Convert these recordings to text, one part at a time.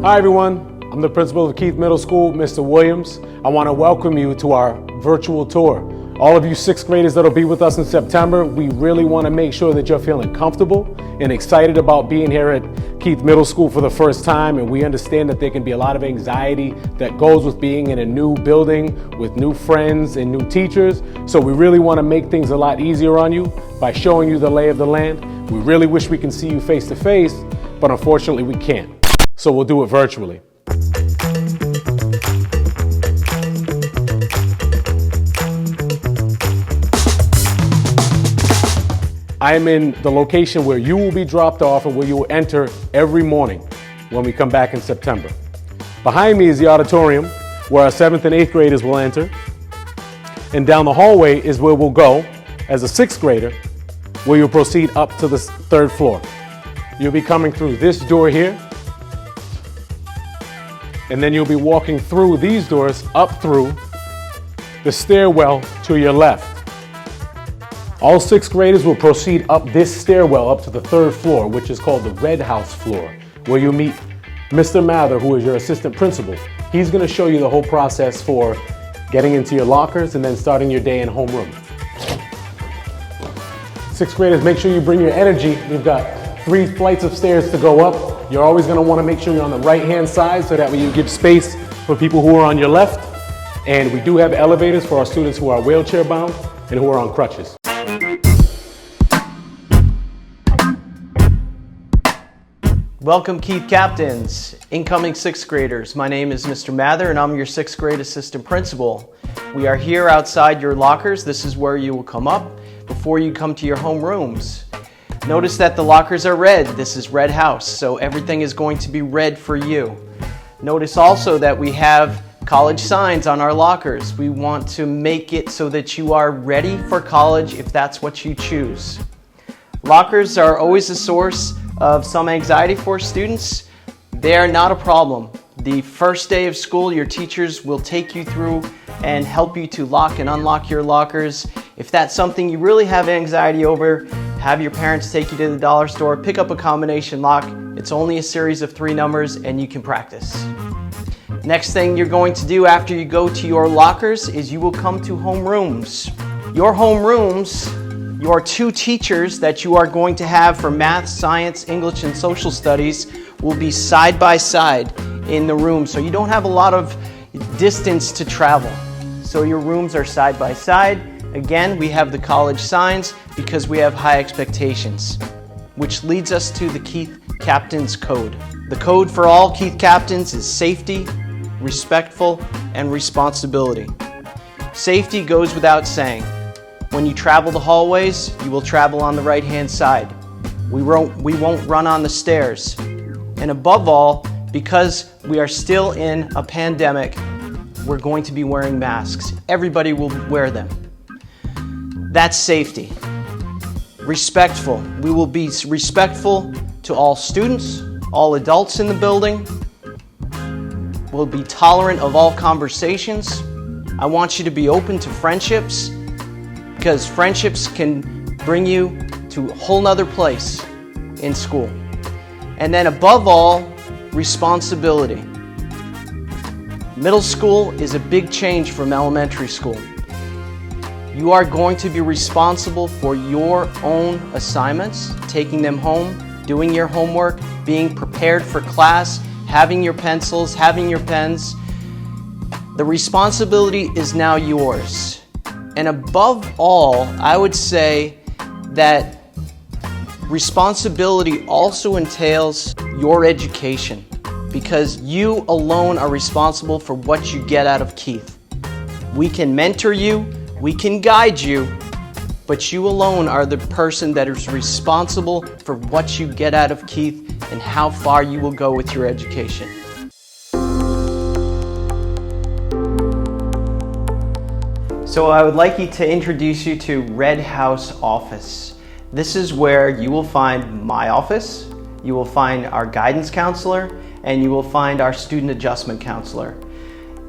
Hi everyone, I'm the principal of Keith Middle School, Mr. Williams. I want to welcome you to our virtual tour. All of you sixth graders that'll be with us in September, we really want to make sure that you're feeling comfortable and excited about being here at Keith Middle School for the first time, and we understand that there can be a lot of anxiety that goes with being in a new building with new friends and new teachers. So we really want to make things a lot easier on you by showing you the lay of the land. We really wish we can see you face to face, but unfortunately we can't. So we'll do it virtually. I am in the location where you will be dropped off and where you will enter every morning when we come back in September. Behind me is the auditorium where our 7th and 8th graders will enter. And down the hallway is where we'll go as a 6th grader, where you'll proceed up to the 3rd floor. You'll be coming through this door here, and then you'll be walking through these doors up through the stairwell to your left. All 6th graders will proceed up this stairwell up to the 3rd floor, which is called the Red House floor, where you'll meet Mr. Mather, who is your assistant principal. He's going to show you the whole process for getting into your lockers and then starting your day in homeroom. 6th graders, make sure you bring your energy. We've got 3 flights of stairs to go up. You're always going to want to make sure you're on the right-hand side so that way you give space for people who are on your left. And we do have elevators for our students who are wheelchair bound and who are on crutches. Welcome, Keith Captains, incoming 6th graders. My name is Mr. Mather and I'm your 6th grade assistant principal. We are here outside your lockers. This is where you will come up before you come to your homerooms. Notice that the lockers are red. This is Red House, so everything is going to be red for you. Notice also that we have college signs on our lockers. We want to make it so that you are ready for college if that's what you choose. Lockers are always a source of some anxiety for students. They are not a problem. The first day of school, your teachers will take you through and help you to lock and unlock your lockers. If that's something you really have anxiety over, have your parents take you to the dollar store, pick up a combination lock. It's only a series of 3 numbers and you can practice. Next thing you're going to do after you go to your lockers is you will come to homerooms. Your homerooms, your 2 teachers that you are going to have for math, science, English, and social studies will be side by side in the room, so you don't have a lot of distance to travel. So your rooms are side by side. Again, we have the college signs because we have high expectations, which leads us to the Keith Captains Code. The code for all Keith Captains is safety, respectful, and responsibility. Safety goes without saying. When you travel the hallways, you will travel on the right-hand side. We won't run on the stairs. And above all, because we are still in a pandemic, we're going to be wearing masks. Everybody will wear them. That's safety. Respectful. We will be respectful to all students, all adults in the building. We'll be tolerant of all conversations. I want you to be open to friendships, because friendships can bring you to a whole nother place in school. And then above all, responsibility. Middle school is a big change from elementary school. You are going to be responsible for your own assignments, taking them home, doing your homework, being prepared for class, having your pencils, having your pens. The responsibility is now yours. And above all, I would say that responsibility also entails your education, because you alone are responsible for what you get out of Keith. We can mentor you, we can guide you, but you alone are the person that is responsible for what you get out of Keith and how far you will go with your education. So I would like to introduce you to Red House Office. This is where you will find my office, you will find our guidance counselor, and you will find our student adjustment counselor.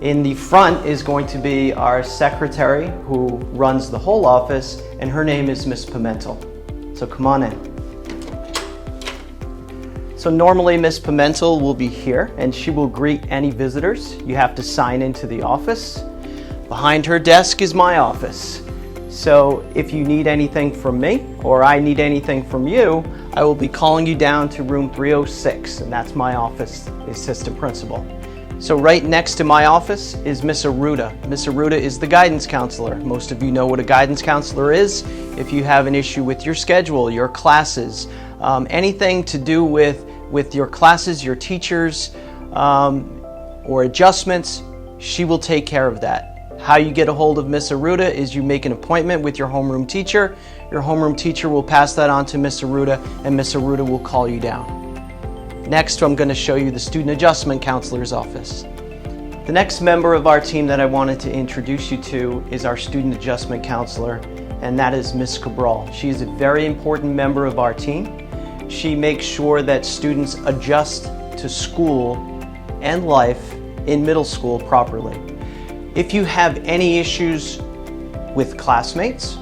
In the front is going to be our secretary who runs the whole office, and her name is Miss Pimentel. So come on in. So normally Miss Pimentel will be here and she will greet any visitors. You have to sign into the office. Behind her desk is my office. So if you need anything from me or I need anything from you, I will be calling you down to room 306, and that's my office, the assistant principal. So right next to my office is Miss Aruda. Miss Aruda is the guidance counselor. Most of you know what a guidance counselor is. If you have an issue with your schedule, your classes, anything to do with your classes, your teachers, or adjustments, she will take care of that. How you get a hold of Miss Aruda is you make an appointment with your homeroom teacher. Your homeroom teacher will pass that on to Miss Aruda, and Miss Aruda will call you down. Next, I'm going to show you the student adjustment counselor's office. The next member of our team that I wanted to introduce you to is our student adjustment counselor, and that is Miss Cabral. She is a very important member of our team. She makes sure that students adjust to school and life in middle school properly. If you have any issues with classmates,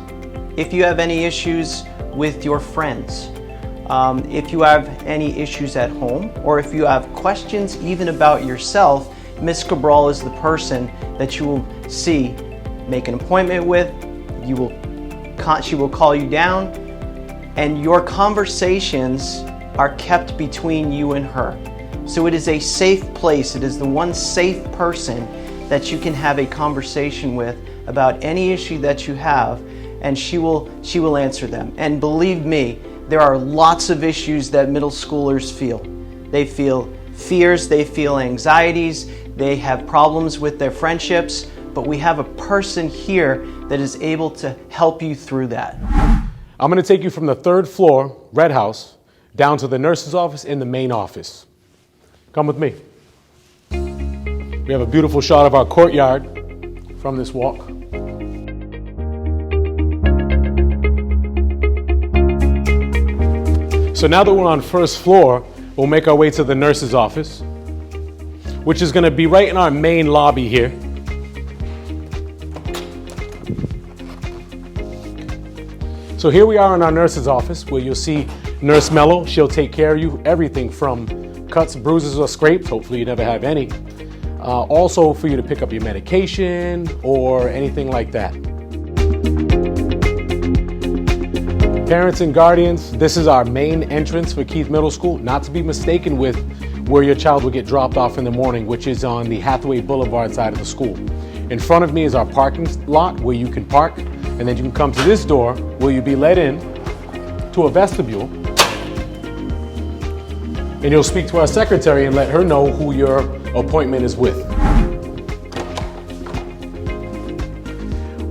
if you have any issues with your friends, if you have any issues at home, or if you have questions even about yourself, Miss Cabral is the person that you will see, make an appointment with, she will call you down, and your conversations are kept between you and her. So it is a safe place. It is the one safe person that you can have a conversation with about any issue that you have, and she will answer them. And believe me, there are lots of issues that middle schoolers feel. They feel fears, they feel anxieties, they have problems with their friendships, but we have a person here that is able to help you through that. I'm going to take you from the 3rd floor, Red House, down to the nurse's office in the main office. Come with me. We have a beautiful shot of our courtyard from this walk. So now that we're on 1st floor, we'll make our way to the nurse's office, which is going to be right in our main lobby here. So here we are in our nurse's office, where you'll see Nurse Mello. She'll take care of you, everything from cuts, bruises, or scrapes. Hopefully you never have any. Also for you to pick up your medication or anything like that. Parents and guardians, this is our main entrance for Keith Middle School, not to be mistaken with where your child will get dropped off in the morning, which is on the Hathaway Boulevard side of the school. In front of me is our parking lot where you can park, and then you can come to this door where you'll be led in to a vestibule, and you'll speak to our secretary and let her know who your appointment is with.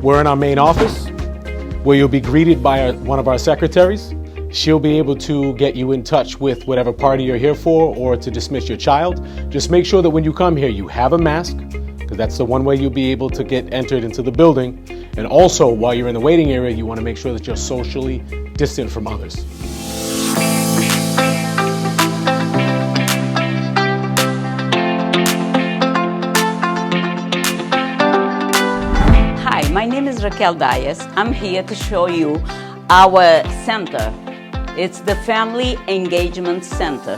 We're in our main office where you'll be greeted by one of our secretaries. She'll be able to get you in touch with whatever party you're here for or to dismiss your child. Just make sure that when you come here you have a mask, because that's the one way you'll be able to get entered into the building. And also, while you're in the waiting area, you want to make sure that you're socially distant from others. My name is Raquel Dias. I'm here to show you our center. It's the Family Engagement Center.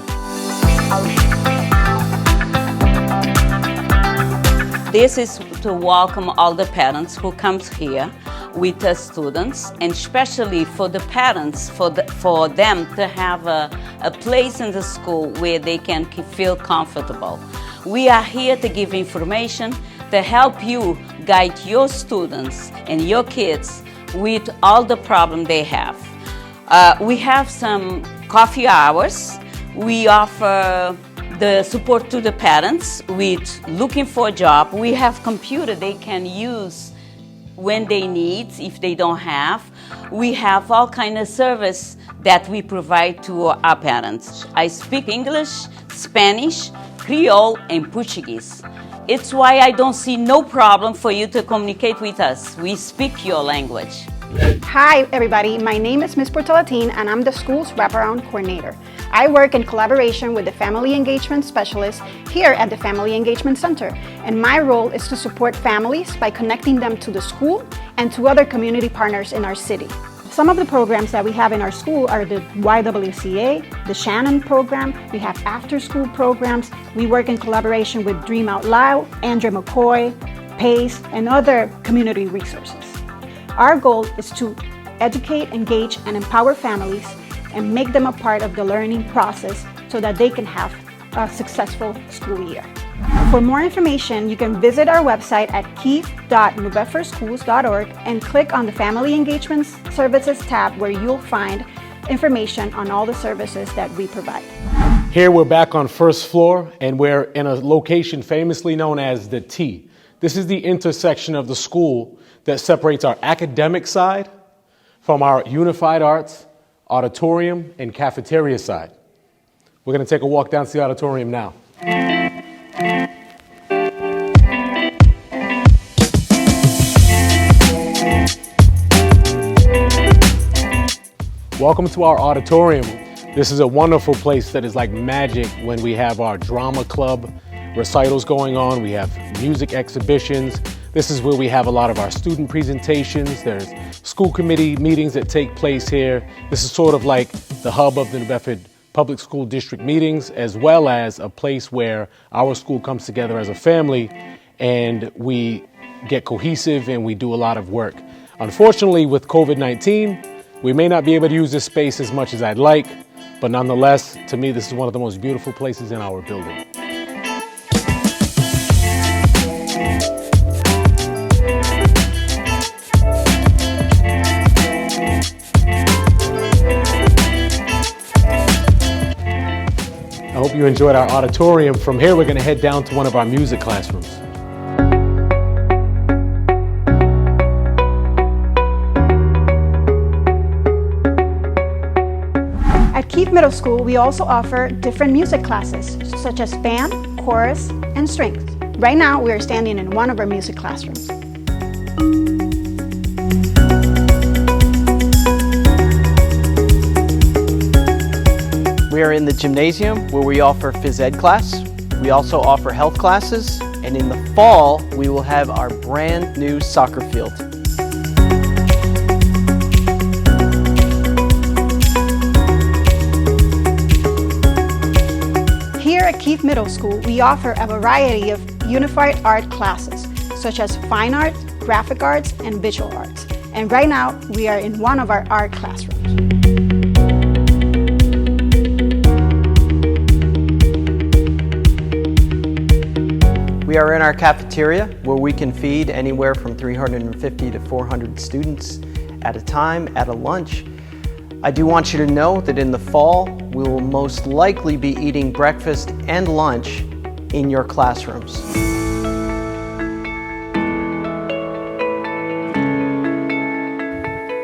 This is to welcome all the parents who comes here with the students, and especially for the parents, for them to have a place in the school where they can feel comfortable. We are here to give information to help you guide your students and your kids with all the problems they have. We have some coffee hours. We offer the support to the parents with looking for a job. We have computer they can use when they need, if they don't have. We have all kind of service that we provide to our parents. I speak English, Spanish, Creole, and Portuguese. It's why I don't see no problem for you to communicate with us. We speak your language. Hi everybody, my name is Ms. Portalatin and I'm the school's wraparound coordinator. I work in collaboration with the Family Engagement Specialist here at the Family Engagement Center, and my role is to support families by connecting them to the school and to other community partners in our city. Some of the programs that we have in our school are the YWCA, the Shannon program. We have after-school programs. We work in collaboration with Dream Out Loud, Andrew McCoy, PACE, and other community resources. Our goal is to educate, engage, and empower families and make them a part of the learning process so that they can have a successful school year. For more information, you can visit our website at keith.newbedfordschools.org and click on the Family Engagement Services tab, where you'll find information on all the services that we provide. Here we're back on first floor, and we're in a location famously known as the T. This is the intersection of the school that separates our academic side from our unified arts, auditorium, and cafeteria side. We're going to take a walk down to the auditorium now. Welcome to our auditorium. This is a wonderful place that is like magic when we have our drama club recitals going on. We have music exhibitions. This is where we have a lot of our student presentations. There's school committee meetings that take place here. This is sort of like the hub of the New Bedford Public School District meetings, as well as a place where our school comes together as a family and we get cohesive and we do a lot of work. Unfortunately, with COVID-19, we may not be able to use this space as much as I'd like, but nonetheless, to me, this is one of the most beautiful places in our building. I hope you enjoyed our auditorium. From here, we're going to head down to one of our music classrooms. At Keith Middle School, we also offer different music classes, such as band, chorus, and strings. Right now, we are standing in one of our music classrooms. We are in the gymnasium where we offer phys ed class. We also offer health classes, and in the fall we will have our brand new soccer field. Here at Keith Middle School, we offer a variety of unified art classes, such as fine art, graphic arts, and visual arts. And right now, we are in one of our art classrooms. We are in our cafeteria where we can feed anywhere from 350 to 400 students at a time at a lunch. I do want you to know that in the fall, we will most likely be eating breakfast and lunch in your classrooms.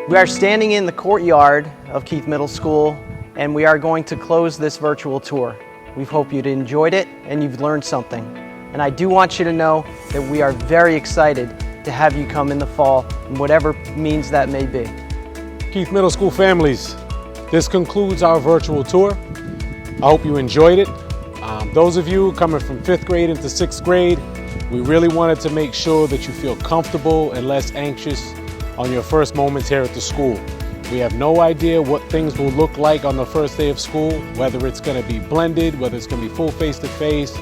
We are standing in the courtyard of Keith Middle School, and we are going to close this virtual tour. We hope you've enjoyed it and you've learned something. And I do want you to know that we are very excited to have you come in the fall, in whatever means that may be. Keith Middle School families, this concludes our virtual tour. I hope you enjoyed it. Those of you coming from 5th grade into 6th grade, we really wanted to make sure that you feel comfortable and less anxious on your first moments here at the school. We have no idea what things will look like on the first day of school, whether it's going to be blended, whether it's going to be full face-to-face,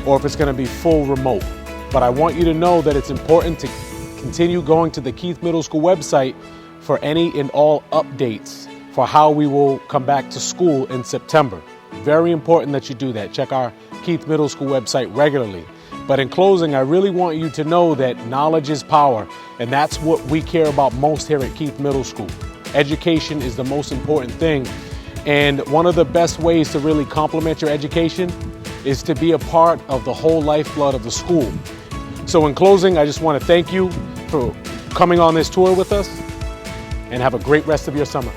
or if it's going to be full remote. But I want you to know that it's important to continue going to the Keith Middle School website for any and all updates for how we will come back to school in September. Very important that you do that. Check our Keith Middle School website regularly. But in closing, I really want you to know that knowledge is power, and that's what we care about most here at Keith Middle School. Education is the most important thing, and one of the best ways to really complement your education is to be a part of the whole lifeblood of the school. So in closing, I just want to thank you for coming on this tour with us, and have a great rest of your summer.